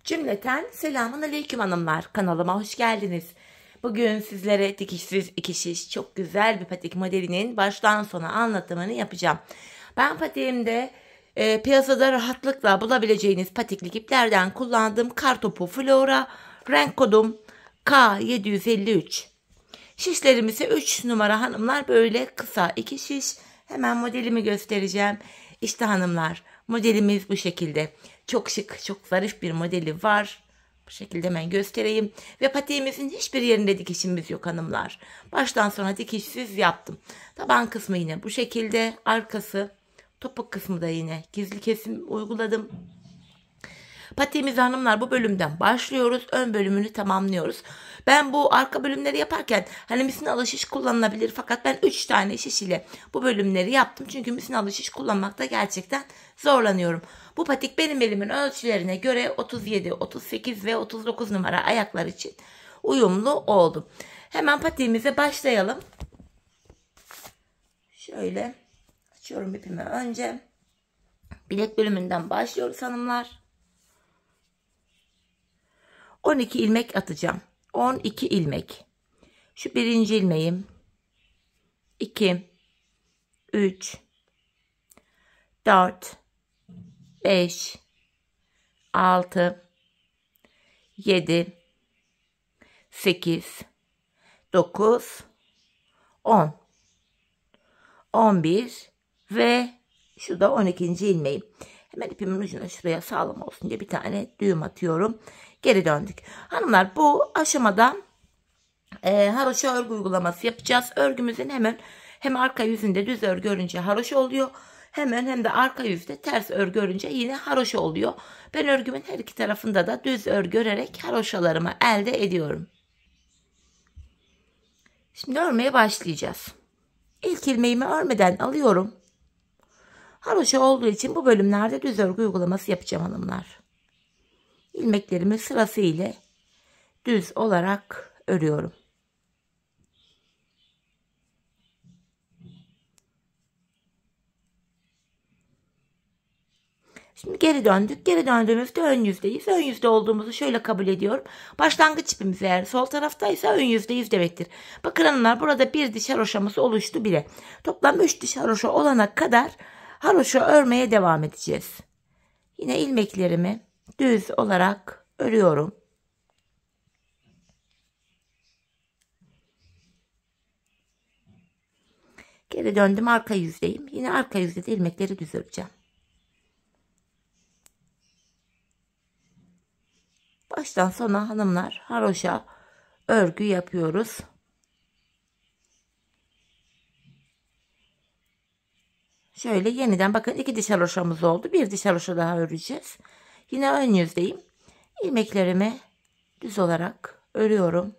Cümleten selamun aleyküm hanımlar. Kanalıma hoş geldiniz. Bugün sizlere dikişsiz iki şiş çok güzel bir patik modelinin baştan sona anlatımını yapacağım. Ben patiğimde piyasada rahatlıkla bulabileceğiniz patiklik iplerden kullandığım Kartopu Flora, renk kodum K753. Şişlerim ise 3 numara hanımlar, böyle kısa iki şiş. Hemen modelimi göstereceğim. İşte hanımlar, modelimiz bu şekilde. Çok şık, çok zarif bir modeli var. Bu şekilde hemen göstereyim. Ve patiğimizin hiçbir yerinde dikişimiz yok hanımlar. Baştan sona dikişsiz yaptım. Taban kısmı yine bu şekilde. Arkası, topuk kısmı da yine gizli kesim uyguladım. Patiğimiz hanımlar bu bölümden başlıyoruz. Ön bölümünü tamamlıyoruz. Ben bu arka bölümleri yaparken hani misinalı şiş kullanılabilir, fakat ben 3 tane şiş ile bu bölümleri yaptım. Çünkü misinalı şiş kullanmakta gerçekten zorlanıyorum. Bu patik benim elimin ölçülerine göre 37, 38 ve 39 numara ayaklar için uyumlu oldu. Hemen patiğimize başlayalım. Şöyle açıyorum ipimi önce. Bilek bölümünden başlıyoruz hanımlar. 12 ilmek atacağım. 12 ilmek. Şu birinci ilmeğim. 2, 3, 4, 5, 6, 7, 8, 9, 10, 11 ve şu da 12. ilmeğim. Hemen ipimin ucuna şuraya sağlam olsun diye bir tane düğüm atıyorum. Geri döndük. Hanımlar, bu aşamada haroşa örgü uygulaması yapacağız. Örgümüzün hem arka yüzünde düz örgü örünce haroşa oluyor. Hem de arka yüzde ters örgü örünce yine haroşa oluyor. Ben örgümün her iki tarafında da düz örgü örerek haroşalarımı elde ediyorum. Şimdi örmeye başlayacağız. İlk ilmeğimi örmeden alıyorum. Haroşa olduğu için bu bölümlerde düz örgü uygulaması yapacağım hanımlar. İlmeklerimi sırasıyla düz olarak örüyorum. Şimdi geri döndük. Geri döndüğümüzde ön yüzdeyiz. Ön yüzde olduğumuzu şöyle kabul ediyorum. Başlangıç ipimiz eğer sol taraftaysa ön yüzdeyiz demektir. Bakın hanımlar, burada bir diş haroşamız oluştu bile. Toplam 3 diş haroşa olana kadar haroşa örmeye devam edeceğiz. Yine ilmeklerimi düz olarak örüyorum. Geri döndüm, arka yüzdeyim. Yine arka yüzde ilmekleri düz öreceğim. Baştan sona hanımlar haroşa örgü yapıyoruz. Şöyle yeniden bakın, 2 diş haroşamız oldu. Bir diş haroşa daha öreceğiz. Yine ön yüzdeyim. İlmeklerimi düz olarak örüyorum.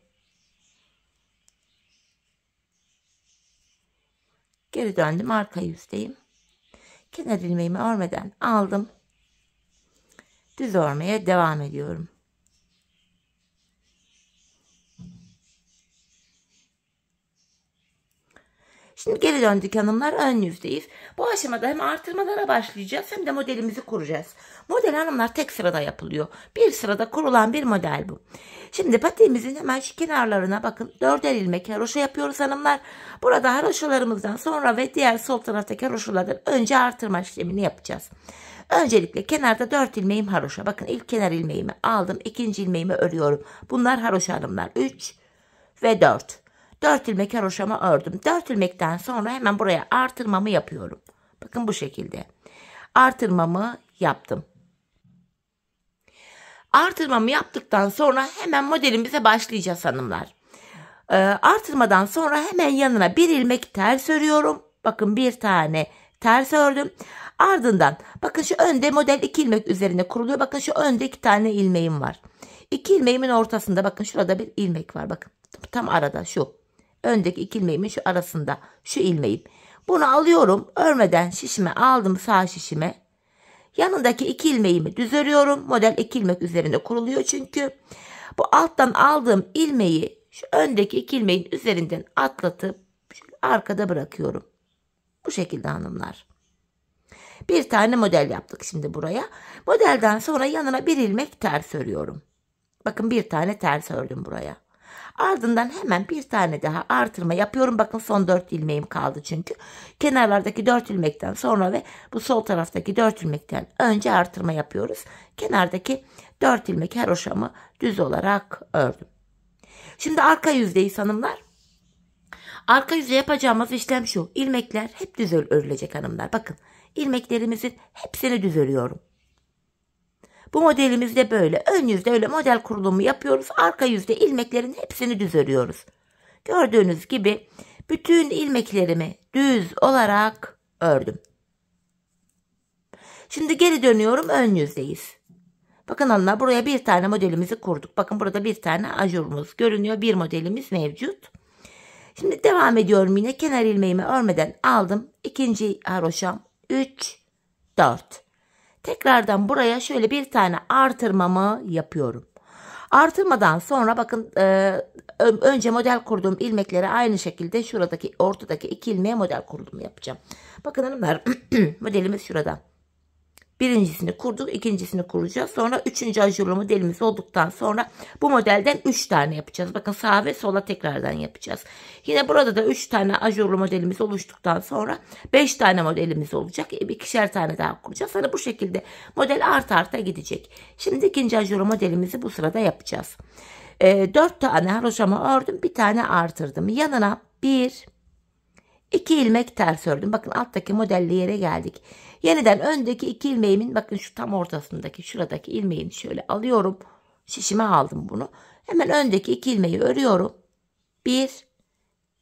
Geri döndüm, arka yüzdeyim. Kenar ilmeğimi örmeden aldım. Düz örmeye devam ediyorum. Şimdi geri döndük hanımlar, ön yüzdeyiz. Bu aşamada hem artırmalara başlayacağız hem de modelimizi kuracağız. Model hanımlar tek sırada yapılıyor. Bir sırada kurulan bir model bu. Şimdi patiğimizin hemen şu kenarlarına bakın, 4'er ilmek haroşa yapıyoruz hanımlar. Burada haroşalarımızdan sonra ve diğer sol taraftaki haroşalardan önce artırma işlemini yapacağız. Öncelikle kenarda 4 ilmeğim haroşa. Bakın, ilk kenar ilmeğimi aldım. İkinci ilmeğimi örüyorum. Bunlar haroşa hanımlar. 3 ve 4. 4 ilmek haroşamı ördüm. 4 ilmekten sonra hemen buraya artırmamı yapıyorum. Bakın bu şekilde. Artırmamı yaptım. Artırmamı yaptıktan sonra hemen modelimize başlayacağız hanımlar. Artırmadan sonra hemen yanına bir ilmek ters örüyorum. Bakın, bir tane ters ördüm. Ardından bakın, şu önde model 2 ilmek üzerine kuruluyor. Bakın, şu önde 2 tane ilmeğim var. 2 ilmeğimin ortasında bakın, şurada bir ilmek var. Bakın, tam arada şu. Öndeki 2 ilmeğimin şu arasında şu ilmeğim. Bunu alıyorum. Örmeden şişime aldım, sağ şişime. Yanındaki 2 ilmeğimi düz örüyorum. Model 2 ilmek üzerinde kuruluyor çünkü. Bu alttan aldığım ilmeği şu öndeki 2 ilmeğin üzerinden atlatıp arkada bırakıyorum. Bu şekilde hanımlar. Bir tane model yaptık şimdi buraya. Modelden sonra yanına bir ilmek ters örüyorum. Bakın bir tane ters ördüm buraya. Ardından hemen bir tane daha artırma yapıyorum. Bakın son 4 ilmeğim kaldı çünkü. Kenarlardaki 4 ilmekten sonra ve bu sol taraftaki 4 ilmekten önce artırma yapıyoruz. Kenardaki 4 ilmek haroşamı düz olarak ördüm. Şimdi arka yüzdeyiz hanımlar. Arka yüzde yapacağımız işlem şu. İlmekler hep düz örülecek hanımlar. Bakın ilmeklerimizin hepsini düz örüyorum. Bu modelimizde böyle. Ön yüzde öyle model kurulumu yapıyoruz. Arka yüzde ilmeklerin hepsini düz örüyoruz. Gördüğünüz gibi bütün ilmeklerimi düz olarak ördüm. Şimdi geri dönüyorum, ön yüzdeyiz. Bakın hanımlar, buraya bir tane modelimizi kurduk. Bakın burada bir tane ajurumuz görünüyor. Bir modelimiz mevcut. Şimdi devam ediyorum yine. Kenar ilmeğimi örmeden aldım. İkinci haroşam 3, 4. Tekrardan buraya şöyle bir tane artırmamı yapıyorum. Artırmadan sonra bakın önce model kurduğum ilmekleri aynı şekilde şuradaki ortadaki 2 ilmeğe model kurulumu yapacağım. Bakın hanımlar modelimiz şurada. Birincisini kurduk, ikincisini kuracağız. Sonra üçüncü ajurlu modelimiz olduktan sonra bu modelden 3 tane yapacağız. Bakın sağa ve sola tekrardan yapacağız. Yine burada da 3 tane ajurlu modelimiz oluştuktan sonra 5 tane modelimiz olacak. İkişer tane daha kuracağız. Hani bu şekilde model arta gidecek. Şimdi ikinci ajurlu modelimizi bu sırada yapacağız. 4 tane haroşamı ördüm. Bir tane artırdım. Yanına 1, 2 ilmek ters ördüm. Bakın alttaki modelli yere geldik. Yeniden öndeki 2 ilmeğimin bakın şu tam ortasındaki şuradaki ilmeğini şöyle alıyorum. Şişime aldım bunu. Hemen öndeki 2 ilmeği örüyorum. 1,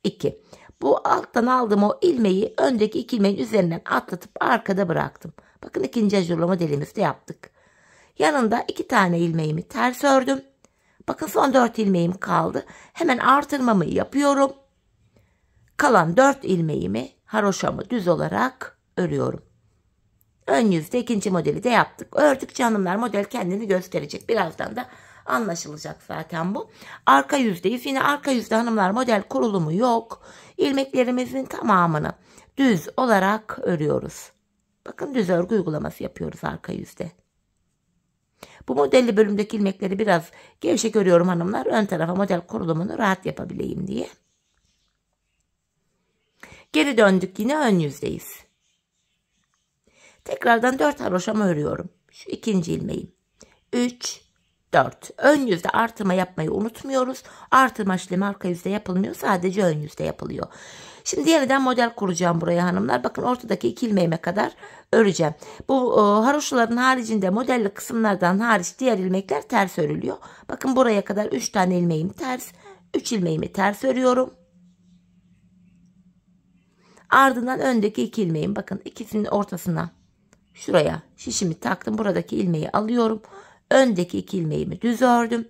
2. Bu alttan aldığım o ilmeği öndeki 2 ilmeğin üzerinden atlatıp arkada bıraktım. Bakın ikinci ajurlu modelimizde yaptık. Yanında 2 tane ilmeğimi ters ördüm. Bakın son 4 ilmeğim kaldı. Hemen artırmamı yapıyorum. Kalan 4 ilmeğimi haroşamı düz olarak örüyorum. Ön yüzde ikinci modeli de yaptık. Ördükçe hanımlar model kendini gösterecek. Birazdan da anlaşılacak zaten bu. Arka yüzdeyiz. Yine arka yüzde hanımlar model kurulumu yok. İlmeklerimizin tamamını düz olarak örüyoruz. Bakın düz örgü uygulaması yapıyoruz arka yüzde. Bu modelli bölümdeki ilmekleri biraz gevşek örüyorum hanımlar. Ön tarafa model kurulumunu rahat yapabileyim diye. Geri döndük, yine ön yüzdeyiz. Tekrardan 4 haroşamı örüyorum. Şu ikinci ilmeğim. 3, 4. Ön yüzde artırma yapmayı unutmuyoruz. Artırma işlemi arka yüzde yapılmıyor. Sadece ön yüzde yapılıyor. Şimdi yeniden model kuracağım buraya hanımlar. Bakın ortadaki 2 ilmeğime kadar öreceğim. Bu haroşaların haricinde modelli kısımlardan hariç diğer ilmekler ters örülüyor. Bakın buraya kadar 3 tane ilmeğim ters. 3 ilmeğimi ters örüyorum. Ardından öndeki 2 ilmeğim, bakın ikisinin ortasına şuraya şişimi taktım. Buradaki ilmeği alıyorum. Öndeki 2 ilmeğimi düz ördüm.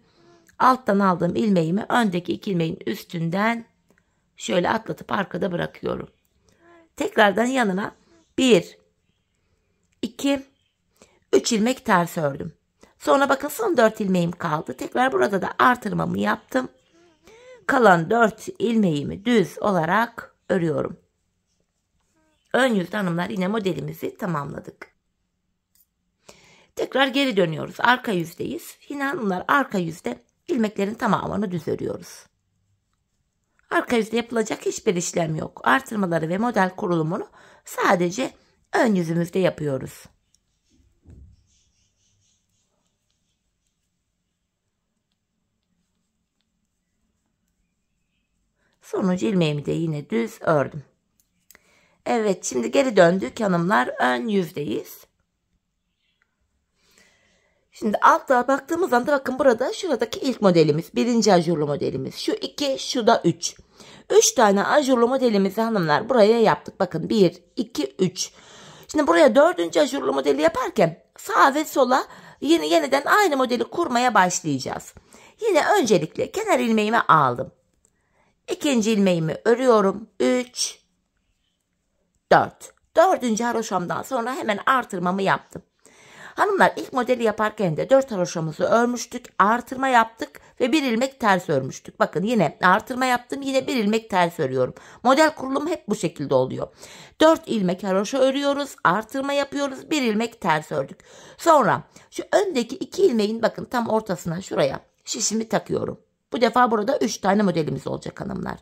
Alttan aldığım ilmeğimi öndeki 2 ilmeğin üstünden şöyle atlatıp arkada bırakıyorum. Tekrardan yanına 1, 2, 3 ilmek ters ördüm. Sonra bakın son 4 ilmeğim kaldı. Tekrar burada da artırmamı yaptım. Kalan 4 ilmeğimi düz olarak örüyorum. Ön yüzde hanımlar yine modelimizi tamamladık. Tekrar geri dönüyoruz. Arka yüzdeyiz. Yine hanımlar arka yüzde ilmeklerin tamamını düz örüyoruz. Arka yüzde yapılacak hiçbir işlem yok. Artırmaları ve model kurulumunu sadece ön yüzümüzde yapıyoruz. Sonuncu ilmeğimi de yine düz ördüm. Evet, şimdi geri döndük hanımlar, ön yüzdeyiz. Şimdi altta baktığımız anda bakın burada şuradaki ilk modelimiz, birinci ajurlu modelimiz. Şu 2, şu da 3. 3 tane ajurlu modelimizi hanımlar buraya yaptık. Bakın 1, 2, 3. Şimdi buraya 4. ajurlu modeli yaparken sağ ve sola yeniden aynı modeli kurmaya başlayacağız. Yine öncelikle kenar ilmeğimi aldım. İkinci ilmeğimi örüyorum. 3, 4. 4. haroşamdan sonra hemen artırmamı yaptım. Hanımlar ilk modeli yaparken de 4 haroşamızı örmüştük. Artırma yaptık ve bir ilmek ters örmüştük. Bakın yine artırma yaptım. Yine bir ilmek ters örüyorum. Model kurulumu hep bu şekilde oluyor. 4 ilmek haroşa örüyoruz. Artırma yapıyoruz. Bir ilmek ters ördük. Sonra şu öndeki 2 ilmeğin bakın tam ortasına şuraya şişimi takıyorum. Bu defa burada 3 tane modelimiz olacak hanımlar.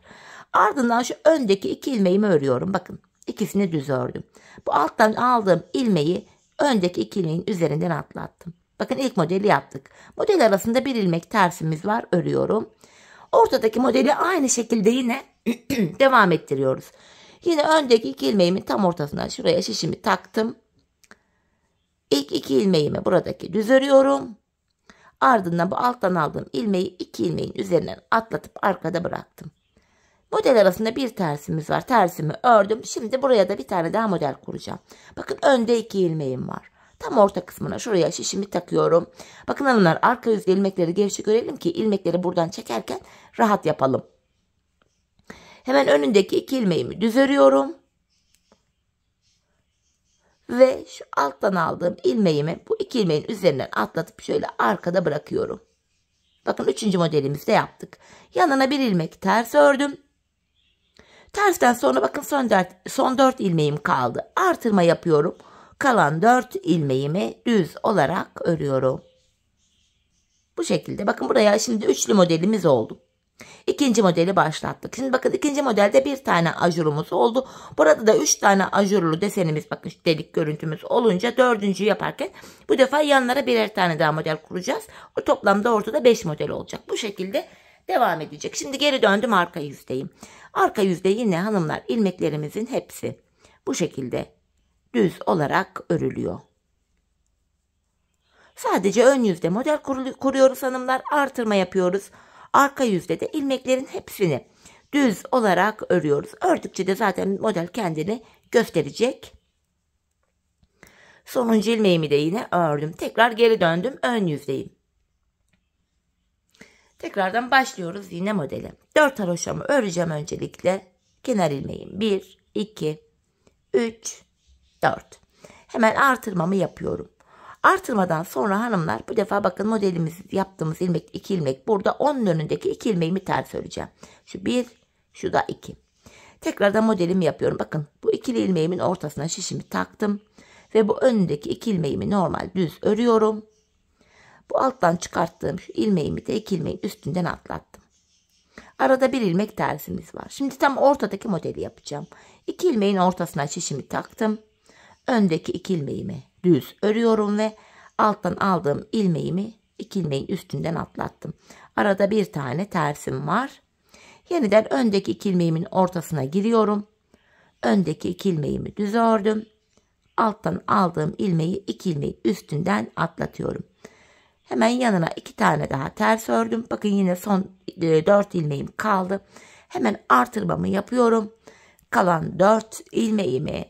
Ardından şu öndeki 2 ilmeğimi örüyorum. Bakın ikisini düz ördüm. Bu alttan aldığım ilmeği öndeki 2 ilmeğin üzerinden atlattım. Bakın ilk modeli yaptık. Model arasında bir ilmek tersimiz var. Örüyorum. Ortadaki modeli aynı şekilde yine devam ettiriyoruz. Yine öndeki 2 ilmeğimin tam ortasına şuraya şişimi taktım. İlk 2 ilmeğimi buradaki düz örüyorum. Ardından bu alttan aldığım ilmeği 2 ilmeğin üzerinden atlatıp arkada bıraktım. Model arasında bir tersimiz var. Tersimi ördüm. Şimdi buraya da bir tane daha model kuracağım. Bakın önde 2 ilmeğim var. Tam orta kısmına şuraya şişimi takıyorum. Bakın hanımlar arka yüzde ilmekleri gevşek örelim ki ilmekleri buradan çekerken rahat yapalım. Hemen önündeki 2 ilmeğimi düz örüyorum. Ve şu alttan aldığım ilmeğimi bu 2 ilmeğin üzerinden atlatıp şöyle arkada bırakıyorum. Bakın 3. modelimizde yaptık. Yanına bir ilmek ters ördüm. Tersten sonra bakın son 4 ilmeğim kaldı. Artırma yapıyorum. Kalan 4 ilmeğimi düz olarak örüyorum. Bu şekilde bakın buraya şimdi üçlü modelimiz oldu. İkinci modeli başlattık. Şimdi bakın ikinci modelde bir tane ajurumuz oldu. Burada da 3 tane ajurlu desenimiz bakın delik görüntümüz olunca dördüncüyü yaparken bu defa yanlara birer tane daha model kuracağız. O toplamda ortada 5 model olacak. Bu şekilde devam edecek. Şimdi geri döndüm arka yüzdeyim. Arka yüzde yine hanımlar ilmeklerimizin hepsi bu şekilde düz olarak örülüyor. Sadece ön yüzde model kuruyoruz hanımlar. Artırma yapıyoruz. Arka yüzde de ilmeklerin hepsini düz olarak örüyoruz. Ördükçe de zaten model kendini gösterecek. Sonuncu ilmeğimi de yine ördüm. Tekrar geri döndüm. Ön yüzdeyim. Tekrardan başlıyoruz yine modele. 4 haroşamı öreceğim öncelikle. Kenar ilmeğim 1, 2, 3, 4. Hemen artırmamı yapıyorum. Artırmadan sonra hanımlar bu defa bakın modelimiz yaptığımız ilmek 2 ilmek burada onun önündeki 2 ilmeğimi ters öreceğim. Şu 1, şu da 2. Tekrardan modelimi yapıyorum. Bakın bu ikili ilmeğimin ortasına şişimi taktım ve bu önündeki 2 ilmeğimi normal düz örüyorum. Bu alttan çıkarttığım şu ilmeğimi de 2 ilmeğin üstünden atlattım. Arada bir ilmek tersimiz var. Şimdi tam ortadaki modeli yapacağım. 2 ilmeğin ortasına şişimi taktım. Öndeki 2 ilmeğimi düz örüyorum ve alttan aldığım ilmeğimi 2 ilmeğin üstünden atlattım. Arada bir tane tersim var. Yeniden öndeki 2 ilmeğimin ortasına giriyorum. Öndeki 2 ilmeğimi düz ördüm. Alttan aldığım ilmeği 2 ilmeğin üstünden atlatıyorum. Hemen yanına 2 tane daha ters ördüm. Bakın yine son 4 ilmeğim kaldı. Hemen artırmamı yapıyorum. Kalan 4 ilmeğimi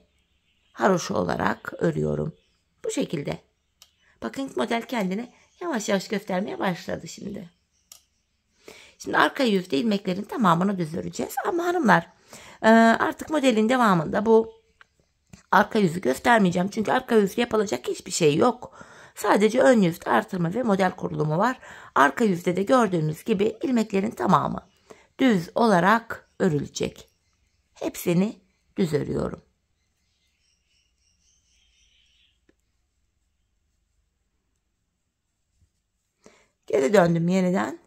haroşa olarak örüyorum. Bu şekilde. Bakın model kendini yavaş yavaş göstermeye başladı şimdi. Şimdi arka yüzde ilmeklerin tamamını düz öreceğiz. Ama hanımlar artık modelin devamında bu arka yüzü göstermeyeceğim. Çünkü arka yüzü yapılacak hiçbir şey yok. Sadece ön yüzde artırma ve model kurulumu var. Arka yüzde de gördüğünüz gibi ilmeklerin tamamı düz olarak örülecek. Hepsini düz örüyorum. Geri döndüm yeniden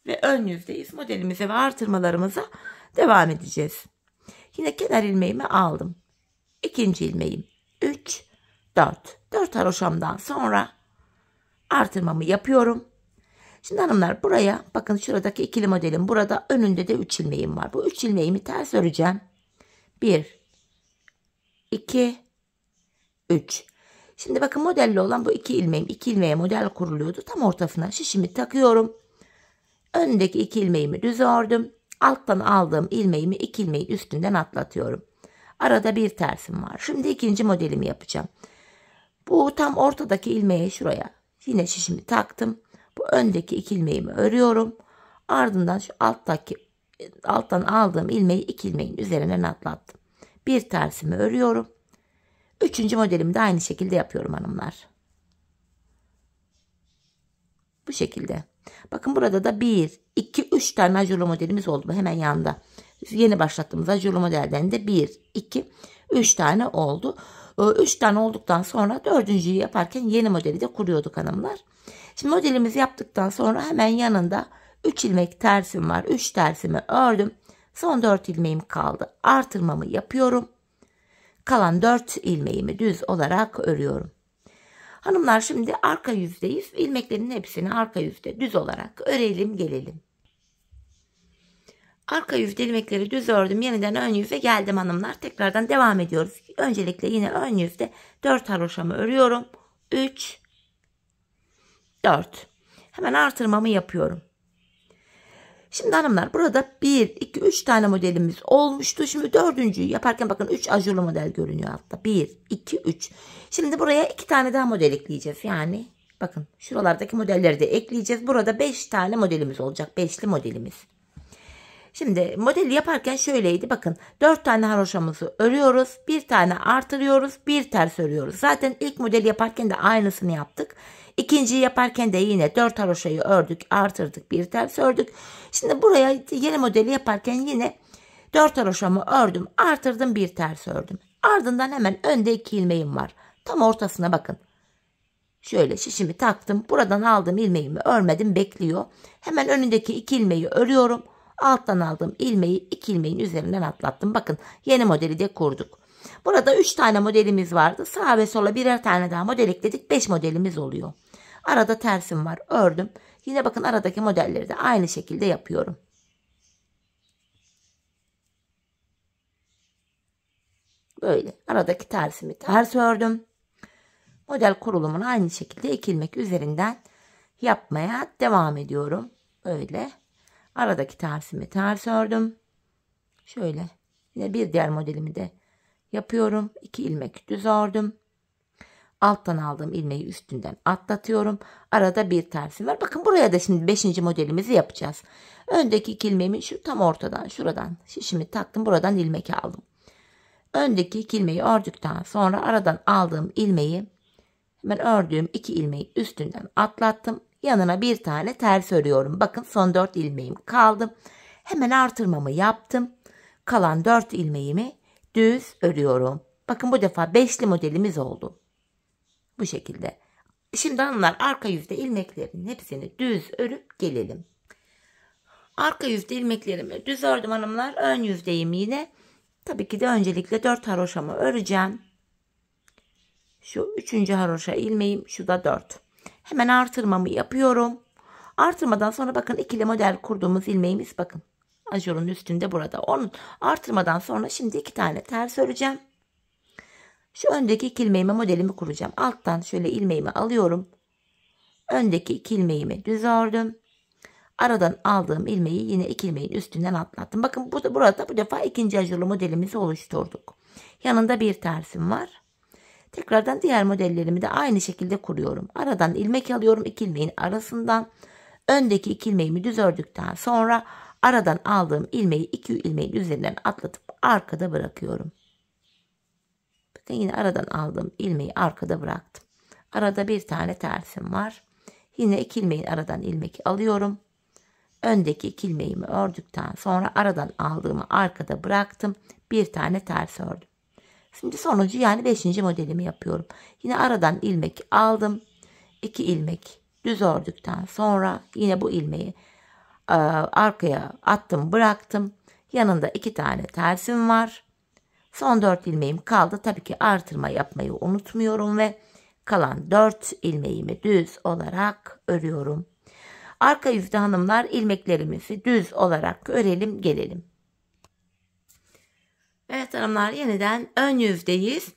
ve ön yüzdeyiz. Modelimize ve artırmalarımıza devam edeceğiz. Yine kenar ilmeğimi aldım. İkinci ilmeğim 3, 4. 4 haroşamdan sonra artırmamı yapıyorum. Şimdi hanımlar buraya bakın şuradaki ikili modelim burada önünde de 3 ilmeğim var. Bu 3 ilmeğimi ters öreceğim. 1, 2, 3. Şimdi bakın modelli olan bu 2 ilmeğim 2 ilmeğe model kuruluyordu. Tam ortasına şişimi takıyorum. Öndeki 2 ilmeğimi düz ördüm. Alttan aldığım ilmeğimi 2 ilmeğin üstünden atlatıyorum. Arada bir tersim var. Şimdi ikinci modelimi yapacağım. Bu tam ortadaki ilmeğe şuraya yine şişimi taktım. Bu öndeki 2 ilmeğimi örüyorum. Ardından şu alttan aldığım ilmeği 2 ilmeğin üzerinden atlattım. Bir tersimi örüyorum. Üçüncü modelimi de aynı şekilde yapıyorum hanımlar. Bu şekilde. Bakın burada da 1, 2, 3 tane ajurlu modelimiz oldu. Hemen yanında. Yeni başlattığımız ajurlu modelden de 1, 2, 3 tane oldu. 3 tane olduktan sonra dördüncüyü yaparken yeni modeli de kuruyorduk hanımlar. Şimdi modelimizi yaptıktan sonra hemen yanında 3 ilmek tersim var. 3 tersimi ördüm. Son 4 ilmeğim kaldı. Artırmamı yapıyorum. Kalan 4 ilmeğimi düz olarak örüyorum. Hanımlar şimdi arka yüzdeyiz. İlmeklerin hepsini arka yüzde düz olarak örelim gelelim. Arka yüzde ilmekleri düz ördüm. Yeniden ön yüze geldim hanımlar. Tekrardan devam ediyoruz. Öncelikle yine ön yüzde 4 haroşamı örüyorum. 3, 4. Hemen artırmamı yapıyorum. Şimdi hanımlar burada 1, 2, 3 tane modelimiz olmuştu. Şimdi dördüncüyü yaparken bakın 3 ajurlu model görünüyor altta. 1, 2, 3. Şimdi buraya 2 tane daha model ekleyeceğiz. Yani bakın şuralardaki modelleri de ekleyeceğiz. Burada 5 tane modelimiz olacak. 5'li modelimiz. Şimdi modeli yaparken şöyleydi. Bakın 4 tane haroşamızı örüyoruz. 1 tane artırıyoruz. 1 ters örüyoruz. Zaten ilk modeli yaparken de aynısını yaptık. İkinciyi yaparken de yine 4 haroşayı ördük. Artırdık. 1 ters ördük. Şimdi buraya yeni modeli yaparken yine 4 haroşamı ördüm. Artırdım. 1 ters ördüm. Ardından hemen önde 2 ilmeğim var. Tam ortasına bakın. Şöyle şişimi taktım. Buradan aldığım ilmeğimi örmedim. Bekliyor. Hemen önündeki 2 ilmeği örüyorum. Alttan aldığım ilmeği 2 ilmeğin üzerinden atlattım. Bakın yeni modeli de kurduk. Burada 3 tane modelimiz vardı. Sağa ve sola birer tane daha model ekledik. 5 modelimiz oluyor. Arada tersim var. Ördüm. Yine bakın aradaki modelleri de aynı şekilde yapıyorum. Böyle aradaki tersimi ters ördüm. Model kurulumunu aynı şekilde 2 ilmek üzerinden yapmaya devam ediyorum. Böyle. Aradaki tersimi ters ördüm. Şöyle. Yine bir diğer modelimi de yapıyorum. 2 ilmek düz ördüm. Alttan aldığım ilmeği üstünden atlatıyorum. Arada bir tersim var. Bakın buraya da şimdi 5. modelimizi yapacağız. Öndeki 2 ilmeğimi şu tam ortadan şuradan şişimi taktım. Buradan ilmek aldım. Öndeki 2 ilmeği ördükten sonra aradan aldığım ilmeği hemen ördüğüm 2 ilmeği üstünden atlattım. Yanına bir tane ters örüyorum. Bakın son 4 ilmeğim kaldı. Hemen artırmamı yaptım. Kalan 4 ilmeğimi düz örüyorum. Bakın bu defa 5'li modelimiz oldu. Bu şekilde. Şimdi hanımlar arka yüzde ilmeklerin hepsini düz örüp gelelim. Arka yüzde ilmeklerimi düz ördüm hanımlar. Ön yüzdeyim yine. Tabii ki de öncelikle 4 haroşamı öreceğim. Şu 3. haroşa ilmeğim. Şu da 4. Hemen artırmamı yapıyorum. Artırmadan sonra bakın ikili model kurduğumuz ilmeğimiz bakın. Ajurun üstünde burada. Onun artırmadan sonra şimdi 2 tane ters öreceğim. Şu öndeki 2 ilmeğime modelimi kuracağım. Alttan şöyle ilmeğimi alıyorum. Öndeki 2 ilmeğimi düz ördüm. Aradan aldığım ilmeği yine 2 ilmeğin üstünden atlattım. Bakın burada bu defa ikinci ajurlu modelimizi oluşturduk. Yanında bir tersim var. Tekrardan diğer modellerimi de aynı şekilde kuruyorum. Aradan ilmek alıyorum 2 ilmeğin arasından. Öndeki 2 ilmeğimi düz ördükten sonra aradan aldığım ilmeği 2 ilmeğin üzerinden atlatıp arkada bırakıyorum. Bakın yine aradan aldığım ilmeği arkada bıraktım. Arada bir tane tersim var. Yine 2 ilmeğin aradan ilmek alıyorum. Öndeki 2 ilmeğimi ördükten sonra aradan aldığımı arkada bıraktım. Bir tane ters ördüm. Şimdi sonuncu yani 5. modelimi yapıyorum. Yine aradan ilmek aldım. 2 ilmek düz ördükten sonra yine bu ilmeği arkaya attım bıraktım. Yanında 2 tane tersim var. Son 4 ilmeğim kaldı. Tabii ki artırma yapmayı unutmuyorum ve kalan 4 ilmeğimi düz olarak örüyorum. Arka yüzde hanımlar ilmeklerimizi düz olarak örelim gelelim. Evet hanımlar yeniden ön yüzdeyiz.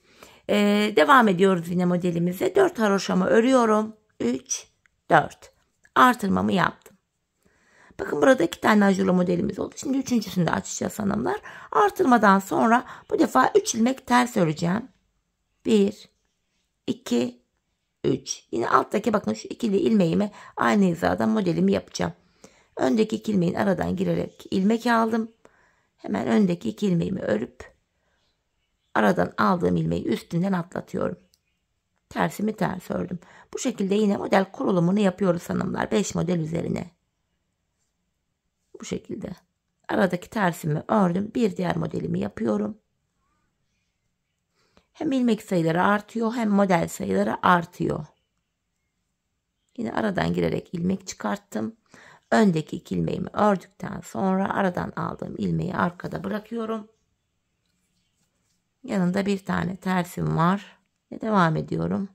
Devam ediyoruz yine modelimize. 4 haroşamı örüyorum. 3, 4. Artırmamı yaptım. Bakın burada 2 tane ajurlu modelimiz oldu. Şimdi üçüncüsünü de açacağız hanımlar. Artırmadan sonra bu defa 3 ilmek ters öreceğim. 1, 2, 3. Yine alttaki bakın şu ikili ilmeğime aynı hizadan modelimi yapacağım. Öndeki 2 ilmeğin aradan girerek ilmek aldım. Hemen öndeki 2 ilmeğimi örüp aradan aldığım ilmeği üstünden atlatıyorum. Tersimi ters ördüm. Bu şekilde yine model kurulumunu yapıyoruz hanımlar. 5 model üzerine. Bu şekilde. Aradaki tersimi ördüm. Bir diğer modelimi yapıyorum. Hem ilmek sayıları artıyor hem model sayıları artıyor. Yine aradan girerek ilmek çıkarttım. Öndeki 2 ilmeğimi ördükten sonra aradan aldığım ilmeği arkada bırakıyorum. Yanında bir tane tersim var. Ve devam ediyorum.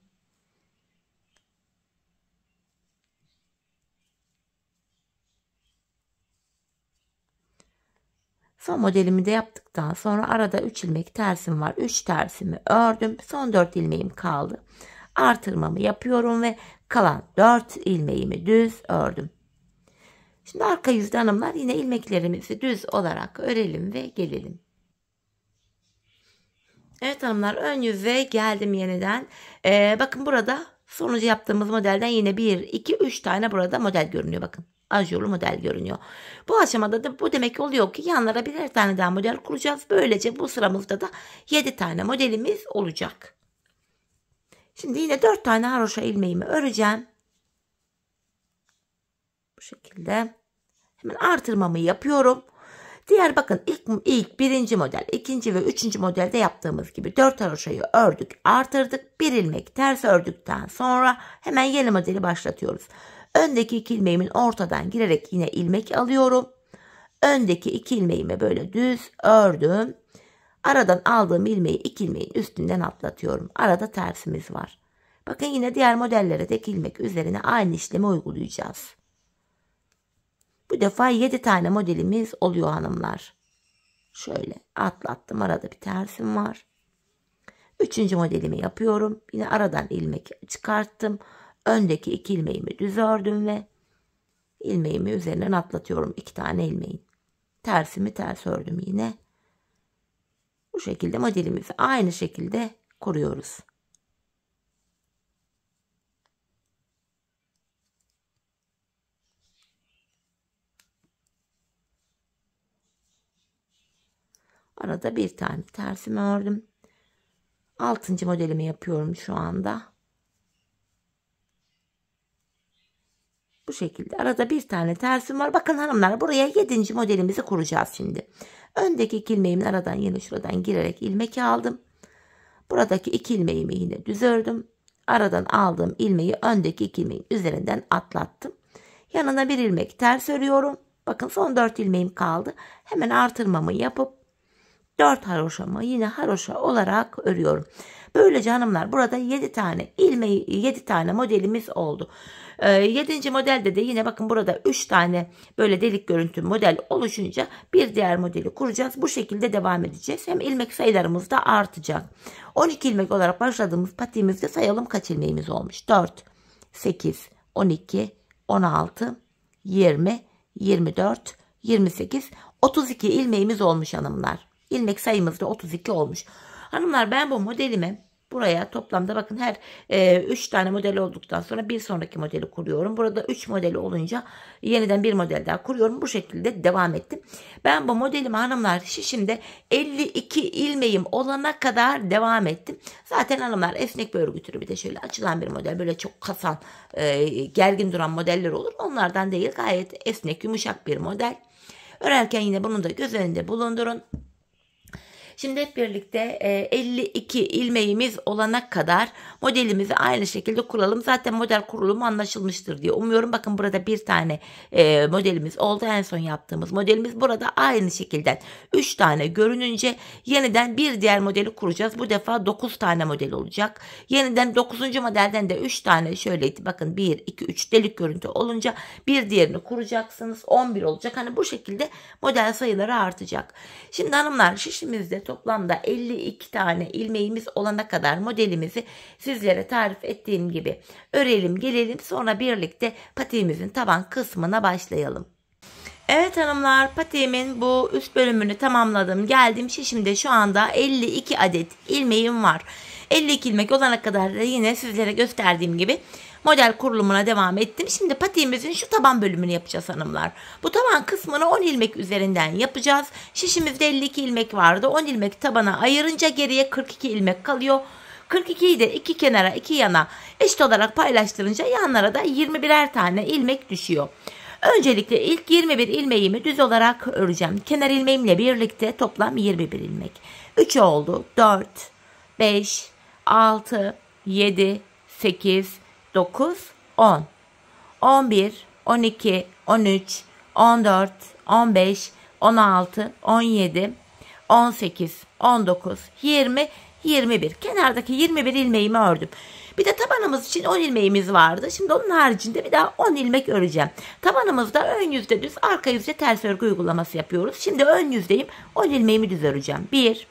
Son modelimi de yaptıktan sonra arada 3 ilmek tersim var. 3 tersimi ördüm. Son 4 ilmeğim kaldı. Artırmamı yapıyorum ve kalan 4 ilmeğimi düz ördüm. Şimdi arka yüzde hanımlar yine ilmeklerimizi düz olarak örelim ve gelelim. Evet hanımlar, ön yüze geldim yeniden. Bakın burada sonucu yaptığımız modelden yine 1, 2, 3 tane burada model görünüyor. Bakın ajurlu model görünüyor. Bu aşamada da bu demek oluyor ki yanlara birer tane daha model kuracağız. Böylece bu sıramızda da 7 tane modelimiz olacak. Şimdi yine 4 tane haroşa ilmeğimi öreceğim. Bu şekilde. Hemen artırmamı yapıyorum. Diğer bakın ilk birinci model, ikinci ve üçüncü modelde yaptığımız gibi 4 haroşayı ördük, artırdık. Bir ilmek ters ördükten sonra hemen yeni modeli başlatıyoruz. Öndeki 2 ilmeğimin ortadan girerek yine ilmek alıyorum. Öndeki 2 ilmeğimi böyle düz ördüm. Aradan aldığım ilmeği 2 ilmeğin üstünden atlatıyorum. Arada tersimiz var. Bakın yine diğer modellere tek ilmek üzerine aynı işlemi uygulayacağız. Bu defa 7 tane modelimiz oluyor hanımlar. Şöyle atlattım. Arada bir tersim var. 3. modelimi yapıyorum. Yine aradan ilmek çıkarttım. Öndeki 2 ilmeğimi düz ördüm ve ilmeğimi üzerinden atlatıyorum. 2 tane ilmeğin. Tersimi ters ördüm yine. Bu şekilde modelimizi aynı şekilde kuruyoruz. Arada bir tane tersimi ördüm. 6. modelimi yapıyorum şu anda. Bu şekilde arada bir tane tersim var. Bakın hanımlar, buraya 7. modelimizi kuracağız şimdi. Öndeki 2 ilmeğimin aradan yine şuradan girerek ilmek aldım. Buradaki 2 ilmeğimi yine düz ördüm. Aradan aldığım ilmeği öndeki 2 ilmeğin üzerinden atlattım. Yanına bir ilmek ters örüyorum. Bakın son 4 ilmeğim kaldı. Hemen artırmamı yapıp 4 haroşamı yine haroşa olarak örüyorum. Böylece hanımlar burada 7 tane ilmeği, 7 tane modelimiz oldu. 7. modelde de yine bakın burada 3 tane böyle delik görüntü model oluşunca bir diğer modeli kuracağız. Bu şekilde devam edeceğiz. Hem ilmek sayılarımız da artacak. 12 ilmek olarak başladığımız patiğimizde sayalım kaç ilmeğimiz olmuş. 4, 8, 12, 16, 20, 24, 28, 32 ilmeğimiz olmuş hanımlar. İlmek sayımız da 32 olmuş. Hanımlar, ben bu modelimi buraya toplamda bakın her 3 tane model olduktan sonra bir sonraki modeli kuruyorum. Burada 3 modeli olunca yeniden bir model daha kuruyorum. Bu şekilde devam ettim. Ben bu modelimi hanımlar şişimde 52 ilmeğim olana kadar devam ettim. Zaten hanımlar esnek bir örgü türü, bir de şöyle açılan bir model, böyle çok kasan gergin duran modeller olur. Onlardan değil, gayet esnek yumuşak bir model. Örerken yine bunu da göz önünde bulundurun. Şimdi hep birlikte 52 ilmeğimiz olana kadar modelimizi aynı şekilde kuralım. Zaten model kurulumu anlaşılmıştır diye umuyorum. Bakın burada bir tane modelimiz oldu. En son yaptığımız modelimiz. Burada aynı şekilde 3 tane görününce yeniden bir diğer modeli kuracağız. Bu defa 9 tane model olacak. Yeniden 9. modelden de 3 tane şöyleydi. Bakın 1, 2, 3 delik görüntü olunca bir diğerini kuracaksınız. 11 olacak. Hani bu şekilde model sayıları artacak. Şimdi hanımlar, şişimizde toplamda 52 tane ilmeğimiz olana kadar modelimizi sizlere tarif ettiğim gibi örelim gelelim, sonra birlikte patiğimizin taban kısmına başlayalım. Evet hanımlar, patiğimin bu üst bölümünü tamamladım. Geldim şişimde şu anda 52 adet ilmeğim var. 52 ilmek olana kadar da yine sizlere gösterdiğim gibi model kurulumuna devam ettim. Şimdi patiğimizin şu taban bölümünü yapacağız hanımlar. Bu taban kısmını 10 ilmek üzerinden yapacağız. Şişimizde 52 ilmek vardı. 10 ilmek tabana ayırınca geriye 42 ilmek kalıyor. 42'yi de iki kenara iki yana eşit olarak paylaştırınca yanlara da 21'er tane ilmek düşüyor. Öncelikle ilk 21 ilmeğimi düz olarak öreceğim. Kenar ilmeğimle birlikte toplam 21 ilmek. 3 oldu. 4, 5, 6, 7, 8, 9, 10, 11, 12, 13, 14, 15, 16, 17, 18, 19, 20, 21. Kenardaki 21 ilmeğimi ördüm. Bir de tabanımız için 10 ilmeğimiz vardı. Şimdi onun haricinde bir daha 10 ilmek öreceğim. Tabanımızda ön yüzde düz, arka yüzde ters örgü uygulaması yapıyoruz. Şimdi ön yüzdeyim. 10 ilmeğimi düz öreceğim. 1,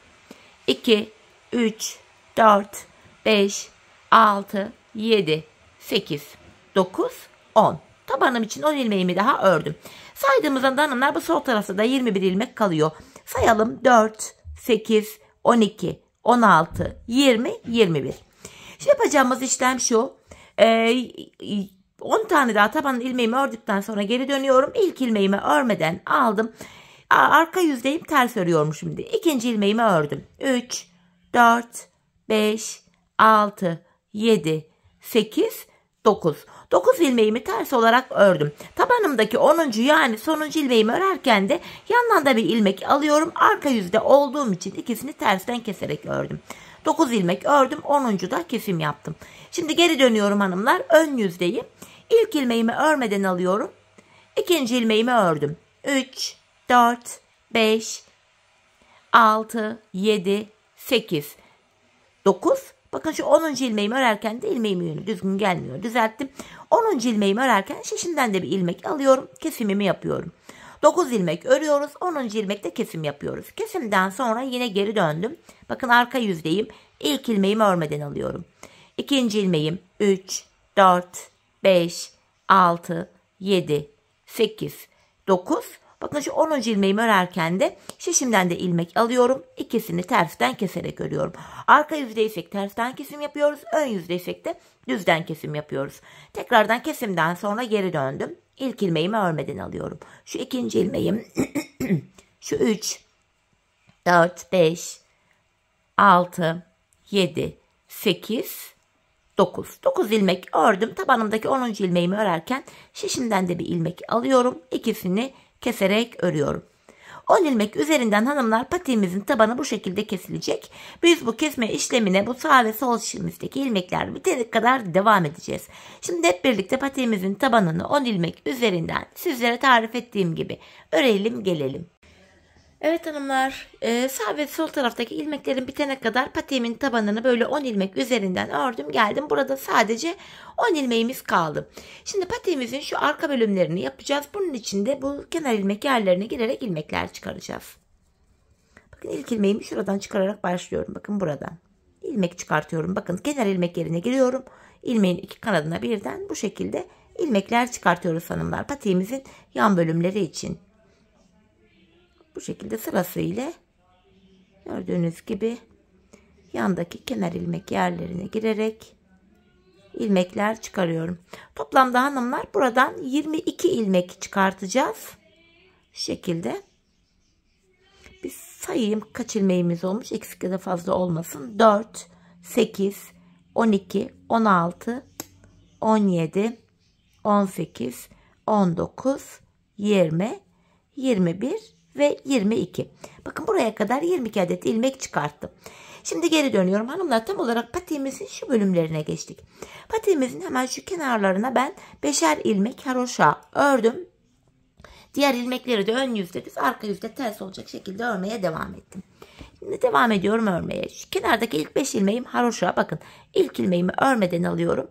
2, 3, 4, 5, 6, 7, 8, 9, 10. Tabanım için 10 ilmeğimi daha ördüm. Saydığımızdan hanımlar bu sol tarafta da 21 ilmek kalıyor. Sayalım: 4, 8, 12, 16, 20, 21. Şimdi yapacağımız işlem şu. 10 tane daha tabanın ilmeğimi ördükten sonra geri dönüyorum. İlk ilmeğimi örmeden aldım. Arka yüzdeyim, ters örüyorum şimdi. İkinci ilmeğimi ördüm. 3, 4, 5, 6, 7, 8, 9. 9 ilmeğimi ters olarak ördüm. Tabanımdaki 10. yani sonuncu ilmeğimi örerken de yandan da bir ilmek alıyorum. Arka yüzde olduğum için ikisini tersten keserek ördüm. 9 ilmek ördüm. 10'uncu da kesim yaptım. Şimdi geri dönüyorum hanımlar. Ön yüzdeyim. İlk ilmeğimi örmeden alıyorum. İkinci ilmeğimi ördüm. 3, 4, 5, 6, 7, 8, 9. Bakın şu 10. ilmeğimi örerken de ilmeğimin yönü düzgün gelmiyor. Düzelttim. 10. ilmeğimi örerken şişimden de bir ilmek alıyorum. Kesimimi yapıyorum. 9 ilmek örüyoruz. 10. ilmekte kesim yapıyoruz. Kesimden sonra yine geri döndüm. Bakın arka yüzdeyim. İlk ilmeğimi örmeden alıyorum. İkinci ilmeğim 3, 4, 5, 6, 7, 8, 9. Bakın şu 10. ilmeğimi örerken de şişimden de ilmek alıyorum. İkisini tersten keserek örüyorum. Arka yüzdeysek tersten kesim yapıyoruz. Ön yüzdeysek de düzden kesim yapıyoruz. Tekrardan kesimden sonra geri döndüm. İlk ilmeğimi örmeden alıyorum. Şu ikinci ilmeğim şu 3, 4, 5, 6, 7, 8, 9. 9 ilmek ördüm. Tabanımdaki 10. ilmeğimi örerken şişimden de bir ilmek alıyorum. İkisini keserek örüyorum. 10 ilmek üzerinden hanımlar patiğimizin tabanı bu şekilde kesilecek. Biz bu kesme işlemine bu sağ ve sol şişimizdeki ilmekler bitene kadar devam edeceğiz. Şimdi hep birlikte patiğimizin tabanını 10 ilmek üzerinden sizlere tarif ettiğim gibi örelim gelelim. Evet hanımlar, sağ ve sol taraftaki ilmeklerin bitene kadar patiğimin tabanını böyle 10 ilmek üzerinden ördüm geldim. Burada sadece 10 ilmeğimiz kaldı. Şimdi patiğimizin şu arka bölümlerini yapacağız. Bunun için de bu kenar ilmek yerlerine girerek ilmekler çıkaracağız. Bakın ilk ilmeğimi şuradan çıkararak başlıyorum. Bakın buradan ilmek çıkartıyorum. Bakın kenar ilmek yerine giriyorum. İlmeğin iki kanadına birden bu şekilde ilmekler çıkartıyoruz hanımlar. Patiğimizin yan bölümleri için. Bu şekilde sırasıyla gördüğünüz gibi yandaki kenar ilmek yerlerine girerek ilmekler çıkarıyorum. Toplamda hanımlar buradan 22 ilmek çıkartacağız. Şu şekilde. Bir sayayım kaç ilmeğimiz olmuş. Eksik ya da fazla olmasın. 4, 8, 12, 16, 17, 18, 19, 20, 21 ve 22. Bakın buraya kadar 22 adet ilmek çıkarttım. Şimdi geri dönüyorum hanımlar. Tam olarak patiğimizin şu bölümlerine geçtik. Patiğimizin hemen şu kenarlarına ben 5'er ilmek haroşa ördüm. Diğer ilmekleri de ön yüzde düz, arka yüzde ters olacak şekilde örmeye devam ettim. Şimdi devam ediyorum örmeye. Şu kenardaki ilk 5 ilmeğim haroşa. Bakın ilk ilmeğimi örmeden alıyorum.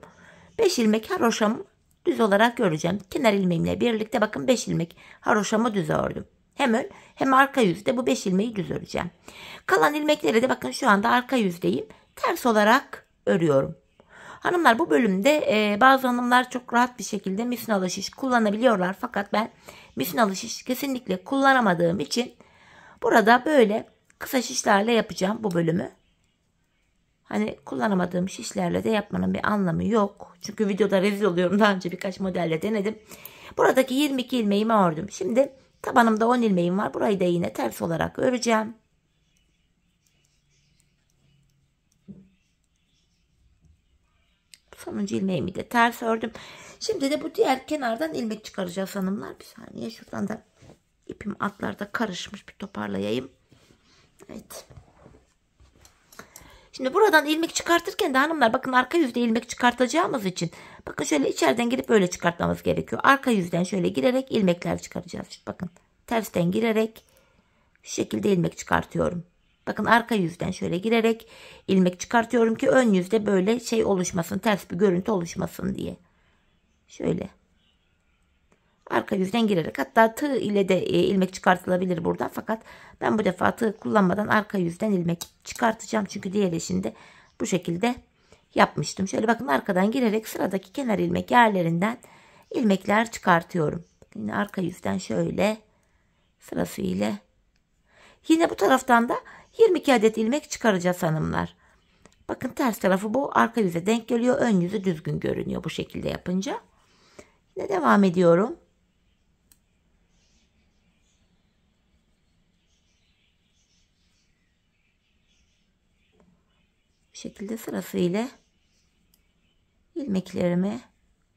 5 ilmek haroşamı düz olarak öreceğim. Kenar ilmeğimle birlikte bakın 5 ilmek haroşamı düz ördüm. Hem ön hem arka yüzde bu 5 ilmeği düz öreceğim. Kalan ilmekleri de bakın şu anda arka yüzdeyim. Ters olarak örüyorum. Hanımlar bu bölümde bazı hanımlar çok rahat bir şekilde misinalı şiş kullanabiliyorlar. Fakat ben misinalı şiş kesinlikle kullanamadığım için burada böyle kısa şişlerle yapacağım bu bölümü. Hani kullanamadığım şişlerle de yapmanın bir anlamı yok. Çünkü videoda rezil oluyorum. Daha önce birkaç modelle denedim. Buradaki 22 ilmeğimi ördüm. Şimdi tabanımda 10 ilmeğim var. Burayı da yine ters olarak öreceğim. Sonuncu ilmeğimi de ters ördüm. Şimdi de bu diğer kenardan ilmek çıkaracağız hanımlar. Bir saniye, şuradan da ipim atlarda karışmış, bir toparlayayım. Evet. Şimdi buradan ilmek çıkartırken de hanımlar bakın, arka yüzde ilmek çıkartacağımız için bakın şöyle içeriden girip böyle çıkartmamız gerekiyor. Arka yüzden şöyle girerek ilmekler çıkaracağız. Bakın tersten girerek şu şekilde ilmek çıkartıyorum. Bakın arka yüzden şöyle girerek ilmek çıkartıyorum ki ön yüzde böyle şey oluşmasın, ters bir görüntü oluşmasın diye. Şöyle arka yüzden girerek, hatta tığ ile de ilmek çıkartılabilir buradan, fakat ben bu defa tığ kullanmadan arka yüzden ilmek çıkartacağım. Çünkü diğer eşinde bu şekilde yapmıştım. Şöyle bakın arkadan girerek sıradaki kenar ilmek yerlerinden ilmekler çıkartıyorum. Yine arka yüzden şöyle sırasıyla. Yine bu taraftan da 22 adet ilmek çıkaracağız hanımlar. Bakın ters tarafı bu, arka yüze denk geliyor, ön yüzü düzgün görünüyor bu şekilde yapınca. Yine devam ediyorum. Bu şekilde sırasıyla ilmeklerimi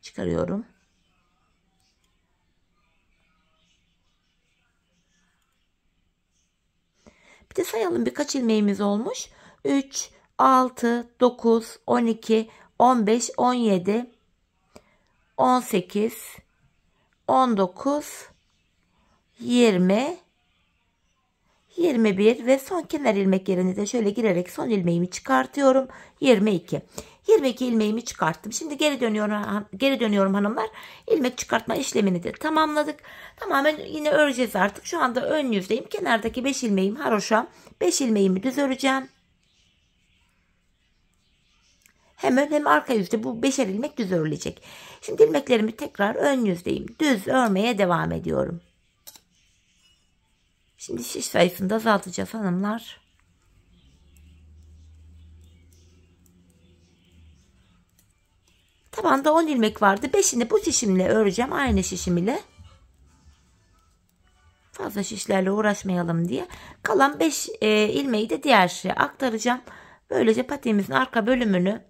çıkarıyorum. Bir de sayalım birkaç ilmeğimiz olmuş. 3, 6, 9, 12, 15, 17, 18, 19, 20, 21 ve son kenar ilmek yerine de şöyle girerek son ilmeğimi çıkartıyorum. 22. 22 ilmeğimi çıkarttım. Şimdi geri dönüyorum hanımlar. İlmek çıkartma işlemini de tamamladık. Tamamen yine öreceğiz artık. Şu anda ön yüzdeyim. Kenardaki 5 ilmeğim haroşa. 5 ilmeğimi düz öreceğim. Hem ön hem arka yüzde bu 5'er ilmek düz örülecek. Şimdi ilmeklerimi tekrar ön yüzdeyim. Düz örmeye devam ediyorum. Şimdi şiş sayısını da azaltacağız hanımlar. Tabanda 10 ilmek vardı. 5'ini bu şişimle öreceğim. Aynı şişim ile. Fazla şişlerle uğraşmayalım diye. Kalan 5 ilmeği de diğer şişe aktaracağım. Böylece patiğimizin arka bölümünü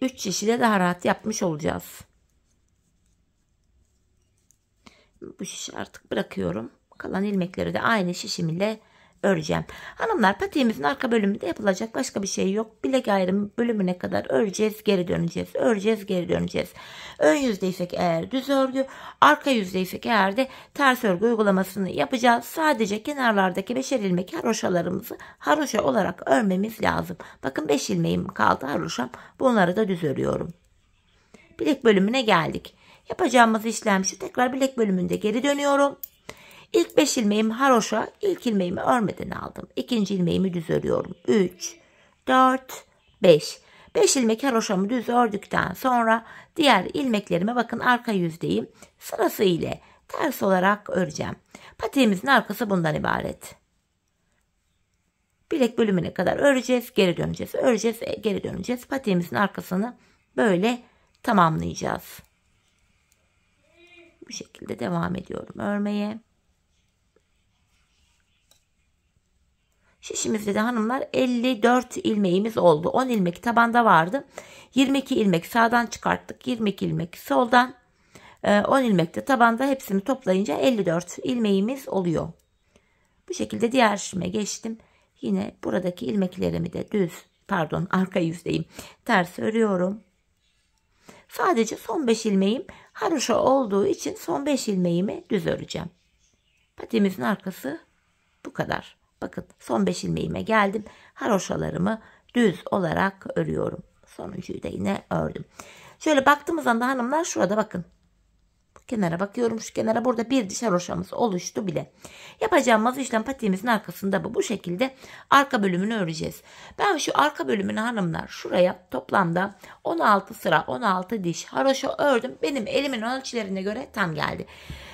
3 şiş ile daha rahat yapmış olacağız. Bu şişi artık bırakıyorum. Kalan ilmekleri de aynı şişim ile öreceğim. Hanımlar, patiğimizin arka bölümünde yapılacak başka bir şey yok. Bilek ayrımı bölümüne kadar öreceğiz, geri döneceğiz. Öreceğiz, geri döneceğiz. Ön yüzdeysek eğer düz örgü, arka yüzdeysek eğer de ters örgü uygulamasını yapacağız. Sadece kenarlardaki 5'er ilmek haroşalarımızı haroşa olarak örmemiz lazım. Bakın 5 ilmeğim kaldı haroşam. Bunları da düz örüyorum. Bilek bölümüne geldik. Yapacağımız işlem şu. Tekrar bilek bölümünde geri dönüyorum. İlk 5 ilmeğimi haroşa, ilk ilmeğimi örmeden aldım. İkinci ilmeğimi düz örüyorum. 3, 4, 5. 5 ilmek haroşamı düz ördükten sonra diğer ilmeklerime bakın arka yüzdeyim. Sırası ile ters olarak öreceğim. Patiğimizin arkası bundan ibaret. Bilek bölümüne kadar öreceğiz, geri döneceğiz. Öreceğiz, geri döneceğiz. Patiğimizin arkasını böyle tamamlayacağız. Bu şekilde devam ediyorum örmeye. Şişimizde de hanımlar 54 ilmeğimiz oldu. 10 ilmek tabanda vardı. 22 ilmek sağdan çıkarttık. 22 ilmek soldan. 10 ilmek de tabanda, hepsini toplayınca 54 ilmeğimiz oluyor. Bu şekilde diğer şişime geçtim. Yine buradaki ilmeklerimi de arka yüzdeyim. Ters örüyorum. Sadece son 5 ilmeğim haroşa olduğu için son 5 ilmeğimi düz öreceğim. Patiğimizin arkası bu kadar. Bakın son 5 ilmeğime geldim. Haroşalarımı düz olarak örüyorum. Sonuncuyu da yine ördüm. Şöyle baktığımız anda hanımlar şurada bakın. Bu kenara bakıyorum. Şu kenara burada bir diş haroşamız oluştu bile. Yapacağımız işlem patiğimizin arkasında bu. Bu şekilde arka bölümünü öreceğiz. Ben şu arka bölümünü hanımlar şuraya toplamda 16 sıra 16 diş haroşa ördüm. Benim elimin ölçülerine göre tam geldi.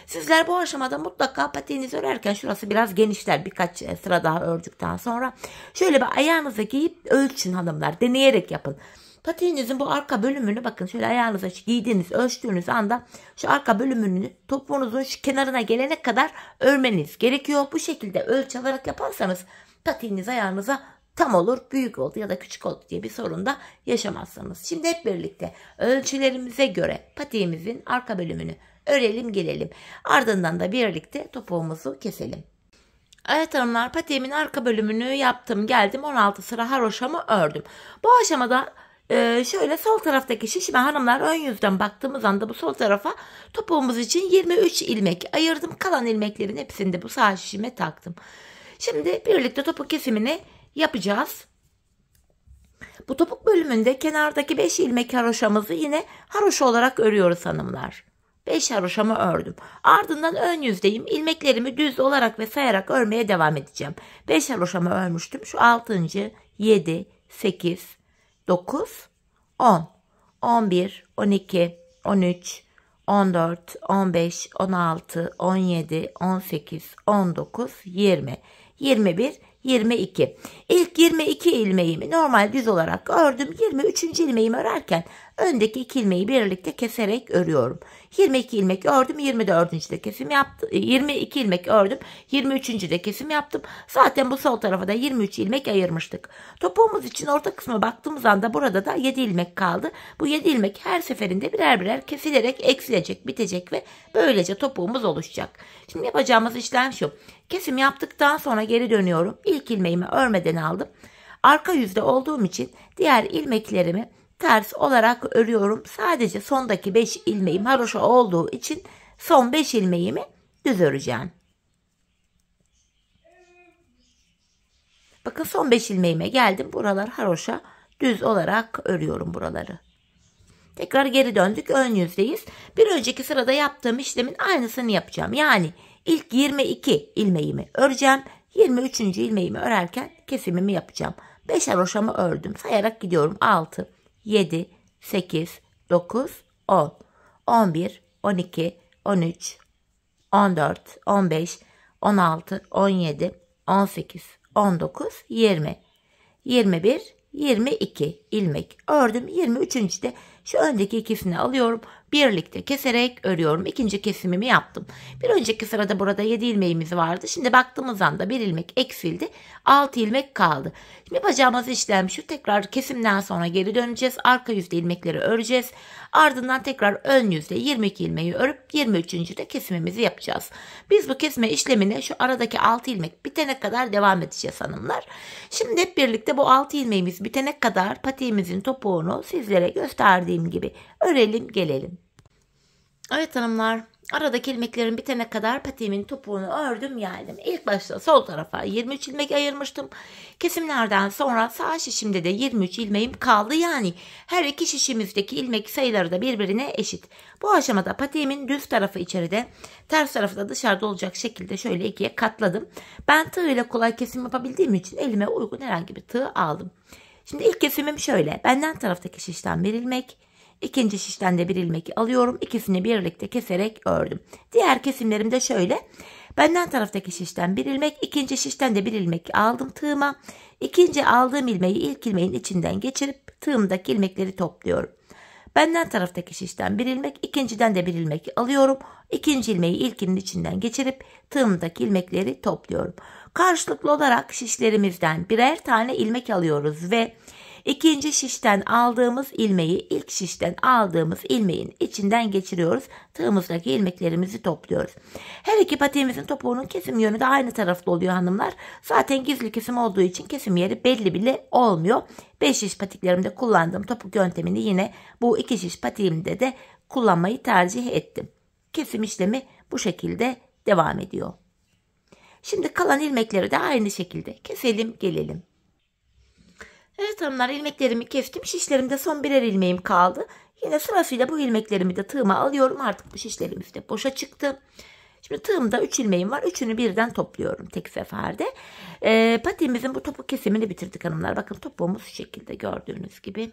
Sizler bu aşamada mutlaka patiğinizi örerken şurası biraz genişler, birkaç sıra daha ördükten sonra. Şöyle bir ayağınıza giyip ölçün hanımlar. Deneyerek yapın. Patiğinizin bu arka bölümünü bakın şöyle ayağınıza giydiğiniz, ölçtüğünüz anda şu arka bölümünü topuğunuzun şu kenarına gelene kadar örmeniz gerekiyor. Bu şekilde ölçü alarak yaparsanız patiğiniz ayağınıza tam olur, büyük oldu ya da küçük oldu diye bir sorun da yaşamazsınız. Şimdi hep birlikte ölçülerimize göre patiğimizin arka bölümünü örelim gelelim. Ardından da birlikte topuğumuzu keselim. Evet hanımlar, patiğimin arka bölümünü yaptım geldim, 16 sıra haroşamı ördüm. Bu aşamada şöyle sol taraftaki şişime hanımlar, ön yüzden baktığımız anda bu sol tarafa topuğumuz için 23 ilmek ayırdım. Kalan ilmeklerin hepsini de bu sağ şişime taktım. Şimdi birlikte topuk kesimini yapacağız. Bu topuk bölümünde kenardaki 5 ilmek haroşamızı yine haroşa olarak örüyoruz hanımlar. 5 haroşamı ördüm. Ardından ön yüzdeyim. İlmeklerimi düz olarak ve sayarak örmeye devam edeceğim. 5 haroşamı örmüştüm. Şu 6. 7, 8, 9, 10, 11, 12, 13, 14, 15, 16, 17, 18, 19, 20, 21, 22. İlk 22 ilmeğimi normal düz olarak ördüm. 23. ilmeğimi örerken öndeki 2 ilmeği birlikte keserek örüyorum. 22 ilmek ördüm, 24. de kesim yaptım. 22 ilmek ördüm, 23. de kesim yaptım. Zaten bu sol tarafa da 23 ilmek ayırmıştık. Topuğumuz için orta kısma baktığımız anda burada da 7 ilmek kaldı. Bu 7 ilmek her seferinde birer birer kesilerek eksilecek, bitecek ve böylece topuğumuz oluşacak. Şimdi yapacağımız işlem şu. Kesim yaptıktan sonra geri dönüyorum. İlk ilmeğimi örmeden aldım. Arka yüzde olduğum için diğer ilmeklerimi ters olarak örüyorum. Sadece sondaki 5 ilmeğim haroşa olduğu için son 5 ilmeğimi düz öreceğim. Bakın son 5 ilmeğime geldim. Buralar haroşa, düz olarak örüyorum buraları. Tekrar geri döndük. Ön yüzdeyiz. Bir önceki sırada yaptığım işlemin aynısını yapacağım. Yani ilk 22 ilmeğimi öreceğim. 23. ilmeğimi örerken kesimimi yapacağım. 5 haroşamı ördüm. Sayarak gidiyorum. 6, 7, 8, 9, 10, 11, 12, 13, 14, 15, 16, 17, 18, 19, 20, 21, 22 ilmek ördüm. 23. de şu öndeki ikisini alıyorum. Birlikte keserek örüyorum. İkinci kesimimi yaptım. Bir önceki sırada burada 7 ilmeğimiz vardı. Şimdi baktığımız anda 1 ilmek eksildi. 6 ilmek kaldı. Şimdi yapacağımız işlem şu. Tekrar kesimden sonra geri döneceğiz. Arka yüzde ilmekleri öreceğiz. Ardından tekrar ön yüzde 22 ilmeği örüp 23. de kesimimizi yapacağız. Biz bu kesme işlemine şu aradaki 6 ilmek bitene kadar devam edeceğiz hanımlar. Şimdi hep birlikte bu 6 ilmeğimiz bitene kadar patiğimizin topuğunu sizlere gösterdiğim gibi örelim gelelim. Evet hanımlar, aradaki ilmeklerin bitene kadar patiğimin topuğunu ördüm geldim. İlk başta sol tarafa 23 ilmek ayırmıştım. Kesimlerden sonra sağ şişimde de 23 ilmeğim kaldı. Yani her iki şişimizdeki ilmek sayıları da birbirine eşit. Bu aşamada patiğimin düz tarafı içeride, ters tarafı da dışarıda olacak şekilde şöyle ikiye katladım. Ben tığ ile kolay kesim yapabildiğim için elime uygun herhangi bir tığ aldım. Şimdi ilk kesimim şöyle. Benden taraftaki şişten bir ilmek. İkinci şişten de bir ilmek alıyorum. İkisini birlikte keserek ördüm. Diğer kesimlerim de şöyle. Benden taraftaki şişten bir ilmek, ikinci şişten de bir ilmek aldım tığıma. İkinci aldığım ilmeği ilk ilmeğin içinden geçirip tığımdaki ilmekleri topluyorum. Benden taraftaki şişten bir ilmek, ikinciden de bir ilmek alıyorum. İkinci ilmeği ilkinin içinden geçirip tığımdaki ilmekleri topluyorum. Karşılıklı olarak şişlerimizden birer tane ilmek alıyoruz ve İkinci şişten aldığımız ilmeği ilk şişten aldığımız ilmeğin içinden geçiriyoruz. Tığımızdaki ilmeklerimizi topluyoruz. Her iki patiğimizin topuğunun kesim yönü de aynı taraflı oluyor hanımlar. Zaten gizli kesim olduğu için kesim yeri belli bile olmuyor. 5 şiş patiklerimde kullandığım topuk yöntemini yine bu 2 şiş patiğimde de kullanmayı tercih ettim. Kesim işlemi bu şekilde devam ediyor. Şimdi kalan ilmekleri de aynı şekilde keselim gelelim. Evet hanımlar, ilmeklerimi kestim. Şişlerimde son birer ilmeğim kaldı. Yine sırasıyla bu ilmeklerimi de tığıma alıyorum. Artık bu şişlerimiz de boşa çıktı. Şimdi tığımda 3 ilmeğim var. Üçünü birden topluyorum tek seferde. Patiğimizin bu topuk kesimini bitirdik hanımlar. Bakın topuğumuz şu şekilde gördüğünüz gibi.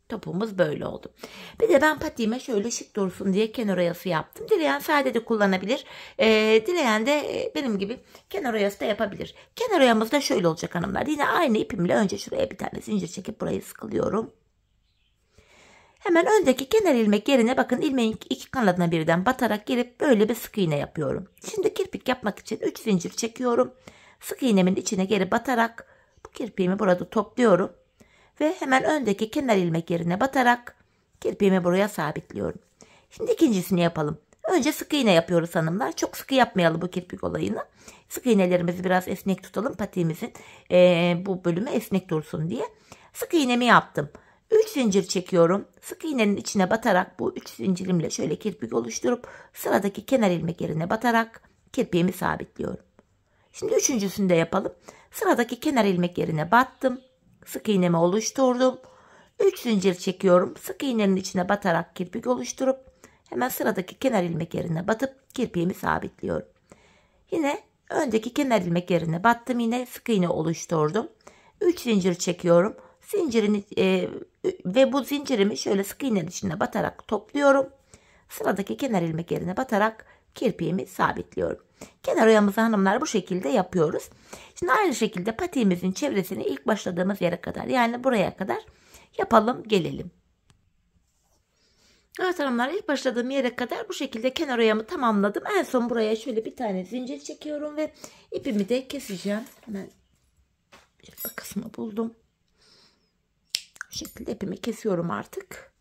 Topuğumuz böyle oldu. Bir de ben patiğime şöyle şık dursun diye kenar oyası yaptım. Dileyen sade de kullanabilir. Dileyen de benim gibi kenar oyası da yapabilir. Kenar oyamız da şöyle olacak hanımlar. Yine aynı ipimle önce şuraya bir tane zincir çekip burayı sıkılıyorum. Hemen öndeki kenar ilmek yerine bakın ilmeğin iki kanadına birden batarak gelip böyle bir sık iğne yapıyorum. Şimdi kirpik yapmak için 3 zincir çekiyorum. Sık iğnemin içine geri batarak kirpiğimi burada topluyorum. Ve hemen öndeki kenar ilmek yerine batarak kirpiğimi buraya sabitliyorum. Şimdi ikincisini yapalım. Önce sık iğne yapıyoruz hanımlar. Çok sıkı yapmayalım bu kirpik olayını. Sık iğnelerimizi biraz esnek tutalım. Patiğimizin bu bölümü esnek dursun diye. Sık iğnemi yaptım. 3 zincir çekiyorum. Sık iğnenin içine batarak bu 3 zincirimle şöyle kirpik oluşturup sıradaki kenar ilmek yerine batarak kirpiğimi sabitliyorum. Şimdi üçüncüsünü de yapalım. Sıradaki kenar ilmek yerine battım. Sık iğnemi oluşturdum. 3 zincir çekiyorum. Sık iğnenin içine batarak kirpik oluşturup hemen sıradaki kenar ilmek yerine batıp kirpiğimi sabitliyorum. Yine öndeki kenar ilmek yerine battım, yine sık iğne oluşturdum. 3 zincir çekiyorum. Zincirini ve bu zincirimi şöyle sık iğnenin içine batarak topluyorum. Sıradaki kenar ilmek yerine batarak kirpiğimi sabitliyorum. Kenar oyamızı hanımlar bu şekilde yapıyoruz. Şimdi aynı şekilde patiğimizin çevresini ilk başladığımız yere kadar, yani buraya kadar yapalım gelelim. Evet hanımlar, ilk başladığım yere kadar bu şekilde kenar oyamı tamamladım. En son buraya şöyle bir tane zincir çekiyorum ve ipimi de keseceğim. Hemen bir kısmı buldum. Bu şekilde ipimi kesiyorum artık.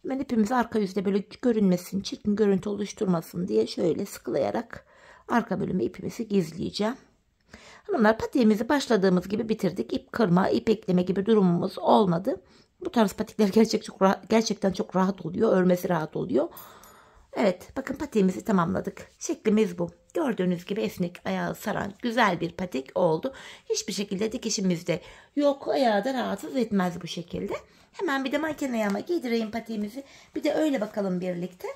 Hemen ipimizi arka yüzde böyle görünmesin, çirkin görüntü oluşturmasın diye şöyle sıkılayarak arka bölüme ipimizi gizleyeceğim. Hanımlar, patiğimizi başladığımız gibi bitirdik. İp kırma, ip ekleme gibi durumumuz olmadı. Bu tarz patikler gerçekten çok rahat oluyor. Örmesi rahat oluyor. Evet, bakın patiğimizi tamamladık. Şeklimiz bu. Gördüğünüz gibi esnek, ayağı saran güzel bir patik oldu. Hiçbir şekilde dikişimizde yok. Ayağı da rahatsız etmez bu şekilde. Hemen bir de manken ayağıma giydireyim patiğimizi. Bir de öyle bakalım birlikte.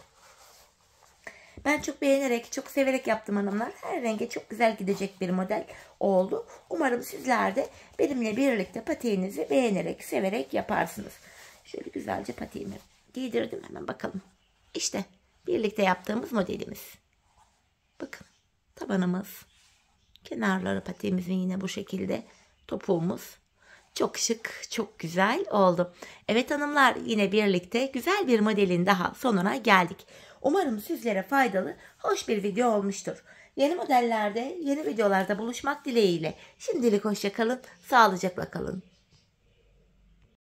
Ben çok beğenerek, çok severek yaptım hanımlar. Her renge çok güzel gidecek bir model oldu. Umarım sizler de benimle birlikte patiğinizi beğenerek, severek yaparsınız. Şöyle güzelce patiğimi giydirdim. Hemen bakalım. İşte birlikte yaptığımız modelimiz. Bakın, tabanımız, kenarları patiğimizin yine bu şekilde, topuğumuz. Çok şık, çok güzel oldu. Evet hanımlar, yine birlikte güzel bir modelin daha sonuna geldik. Umarım sizlere faydalı, hoş bir video olmuştur. Yeni modellerde, yeni videolarda buluşmak dileğiyle. Şimdilik hoşça kalın, sağlıcakla kalın.